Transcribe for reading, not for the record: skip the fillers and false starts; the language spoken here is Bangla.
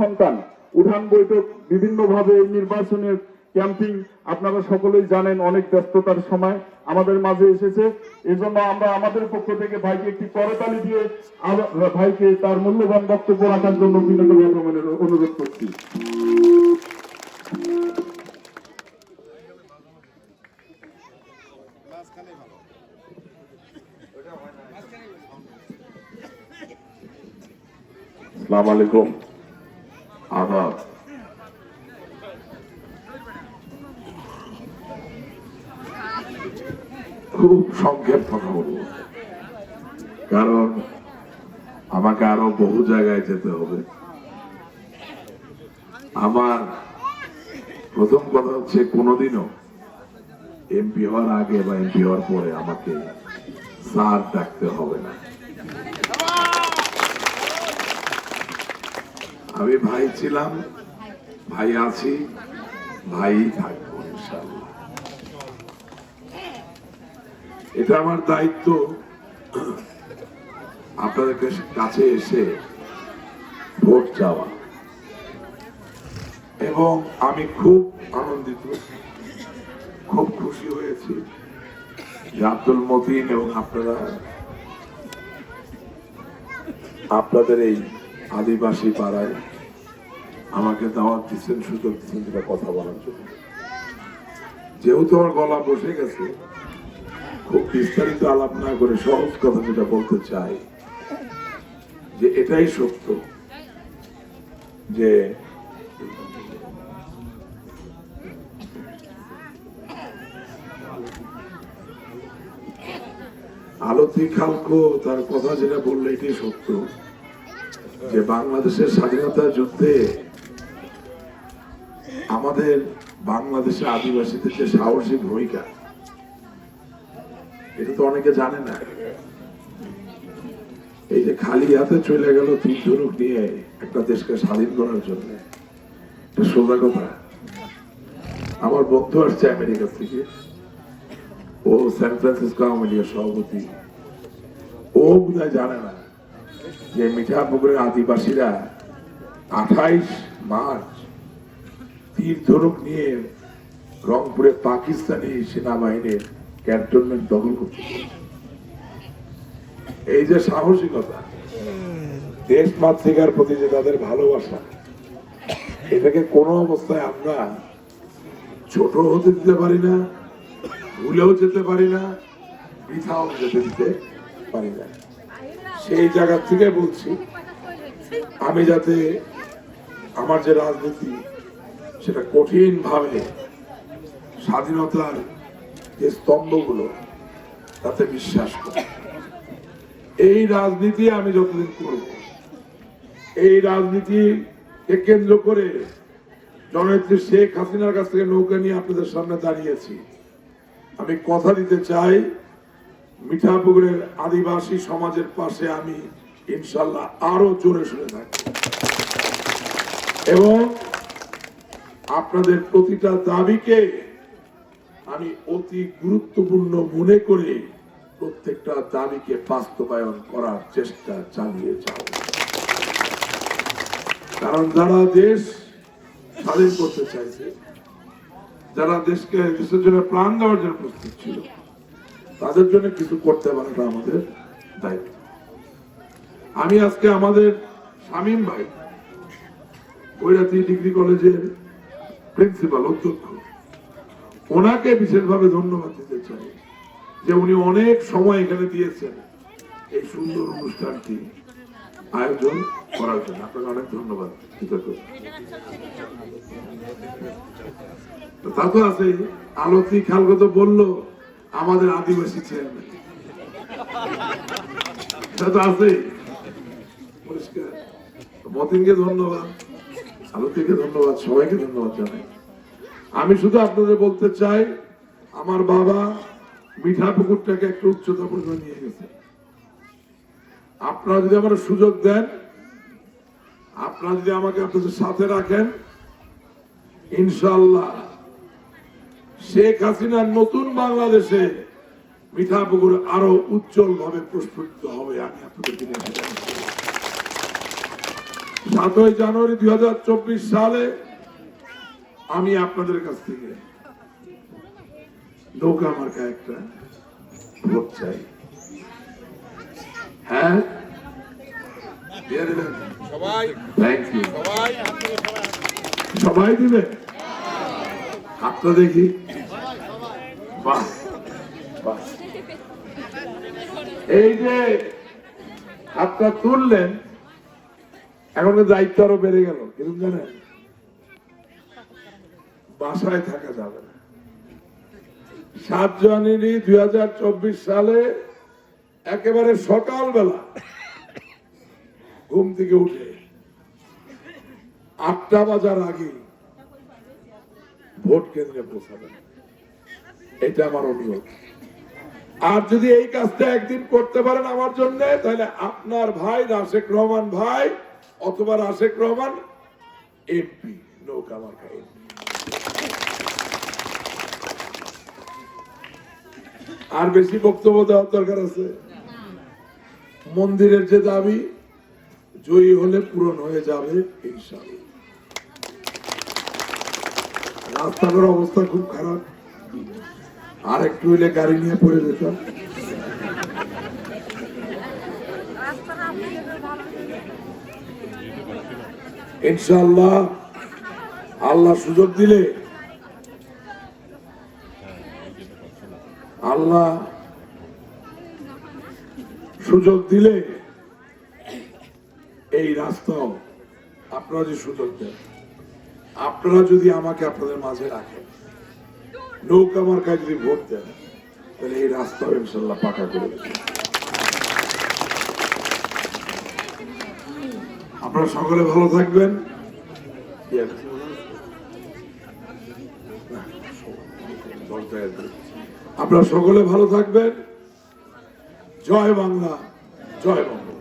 সন্তান উঠান বৈঠক বিভিন্নভাবে এই নির্বাচনের ক্যাম্পিং আপনারা সকলেই জানেন, অনেক ব্যস্ততার সময় আমাদের মাঝে এসেছে। এজন্য আমরা আমাদের পক্ষ থেকে ভাইকে একটি করতালি দিয়ে ভাইকে তার মূল্যবান বক্তব্য রাখার জন্য বিনীতভাবে অনুরোধ করছি। আসসালামু আলাইকুম, আদাব। খুব সংক্ষেপ কথা বলবো, কারণ আমাকে আরো বহু জায়গায় যেতে হবে। আমার প্রথম কথা হচ্ছে, কোনোদিনও এমপি হওয়ার আগে বা এমপি হওয়ার পরে আমাকে স্যার ডাকতে হবে না। আমি ভাই ছিলাম, ভাই আছি, ভাই থাকবো ইনশাআল্লাহ। এটা আমার দায়িত্ব, আপনাদের কাছে এসে ভোট চাওয়া। এবং আমি খুব আনন্দিত, খুব খুশি হয়েছি যে আব্দুল মতিন এবং আপনাদের এই আদিবাসী পাড়ায় আমাকে দাওয়াত দিচ্ছেন, সুযোগ দিচ্ছেন যেটা কথা বলার জন্য। যেহেতু আমার গলা বসে গেছে, খুব বিস্তারিত আলাপ না করে সহজ কথা যেটা বলতে চাই, যে এটাই সত্য যে আলতি খালকো তার কথা যেটা বললে এটাই সত্য, যে বাংলাদেশের স্বাধীনতা যুদ্ধে আমাদের বাংলাদেশের আদিবাসীদের যে সাহসী ভূমিকা, এটা তো অনেকে জানে না। এই যে খালি হাতে চলে গেল তীর ধনুক নিয়ে একটা দেশকে স্বাধীন করার জন্য, এটা সোজা কথা। আমার বন্ধু আসছে আমেরিকা থেকে, ও সান ফ্রান্সিসকো আওয়ামী লীগের সভাপতি। ও বোধহয় জানে না যে মিঠাপুকুরের আদিবাসীরা 28 মার্চ তীর ধনুক নিয়ে রংপুরে পাকিস্তানি সেনাবাহিনীর ক্যান্টনমেন্ট দখল করতে। এই যে সাহসিকতা, দেশ মাতৃকার প্রতি যে তাদের ভালোবাসা, এটাকে কোনো অবস্থায় আমরা ছোট হতে দিতে পারি না, ভুলেও যেতে পারি না, বৃথাও যেতে দিতে পারি না। সেই জায়গা থেকে বলছি, আমি যাতে আমার যে রাজনীতি সেটা কঠিন ভাবে স্বাধীনতার যে স্তম্ভগুলো তাতে বিশ্বাস করি। এই রাজনীতি আমি যতদিন করব, এই রাজনীতিকে কেন্দ্র করে জননেত্রী শেখ হাসিনার কাছ থেকে নৌকা নিয়ে আপনাদের সামনে দাঁড়িয়েছি। আমি কথা দিতে চাই, মিঠাপুকুরের আদিবাসী সমাজের পাশে আমি ইনশাল্লাহ আরো জোরে শুনে থাকি, এবং আপনাদের প্রতিটা দাবিকে আমি অতি গুরুত্বপূর্ণ মনে করে প্রত্যেকটা দাবিকে বাস্তবায়ন করার চেষ্টা চালিয়ে যাব। কারণ যারা দেশ স্বাধীন করতে চাইছে, যারা দেশের জন্য প্রাণ দেওয়ার জন্য প্রস্তুত ছিল, তাদের জন্য কিছু করতে পারাটা আমাদের দায়িত্ব। আমি আজকে আমাদের শামীম ভাই, বৈরাতি ডিগ্রি কলেজের প্রিন্সিপাল, অধ্যক্ষ, ওনাকে বিশেষভাবে ধন্যবাদ দিতে চাই যে উনি অনেক সময় এখানে দিয়েছেন এই সুন্দর অনুষ্ঠানটি আয়োজন করার জন্য। আপনাকে অনেক ধন্যবাদ। তা তো আছে, আলতি খালগো তো বললো আমাদের আদিবাসী চেয়ারম্যান, এটা তো আছে পরিষ্কার। মতিনকে ধন্যবাদ, আলতিকে ধন্যবাদ, সবাইকে ধন্যবাদ জানাই। আমি শুধু আপনাদের বলতে চাই, আমার বাবা মিঠাপুকুরটাকে একটু উচ্চতা পর্যন্ত নিয়ে গেছে। আপনারা যদি আমার সুযোগ দেন, আপনারা যদি আমাকে আপনাদের সাথে রাখেন, ইনশাআল্লাহ শেখ হাসিনার নতুন বাংলাদেশে মিঠাপুকুর আরো উজ্জ্বল ভাবে প্রস্ফুটিত হবে। আমি আপনাদের 7ই জানুয়ারি 2024 সালে আমি আপনাদের কাছ থেকে নৌকা মার্কা একটা ভোট চাই। হ্যাঁ, দিয়ে দিবেন সবাই থ্যাংক ইউ। সবাই সবাই দিবে, হাতটা দেখি। বাহ বাহ, এই যে হাতটা তুললেন, এখন দায়িত্ব আরো বেড়ে গেল। কিন্তু জানেন, বাসায় থাকা যাবে না। 7 জানুয়ারি 2024 সালে একেবারে সকালবেলা ঘুম থেকে উঠে 8টা বাজার আগে ভোট কেন্দ্রে পৌঁছাবেন, এটা আমার অনুরোধ। আর যদি এই কাজটা একদিন করতে পারেন আমার জন্য, তাহলে আপনার ভাই রাশেক রহমান ভাই অথবা রাশেক রহমান এমপি, নৌকা মার্কা এমপি। আর বেশি বক্তব্য দেওয়ার দরকার আছে? মন্দিরের যে দাবি জয়ী হলে পূরণ হয়ে যাবে ইনশাআল্লাহ। রাস্তাঘাটের অবস্থা খুব খারাপ, আর একটু হইলে গাড়ি নিয়ে পড়ে যেতাম। ইনশাআল্লাহ আল্লাহ সুযোগ দিলে, আল্লাহ সুযোগ দিলে এই রাস্তাও আপনারা যে সুযোগ দেন, আপনারা যদি আমাকে আপনাদের মাঝে রাখেন, নৌকা মার্কায় যদি ভোট দেন, তাহলে এই রাস্তাও ইনশাল্লাহ পাকা করে দেবেন। আপনারা সকলে ভালো থাকবেন। আপনারা সকলে ভালো থাকবেন। জয় বাংলা, জয় বাংলা।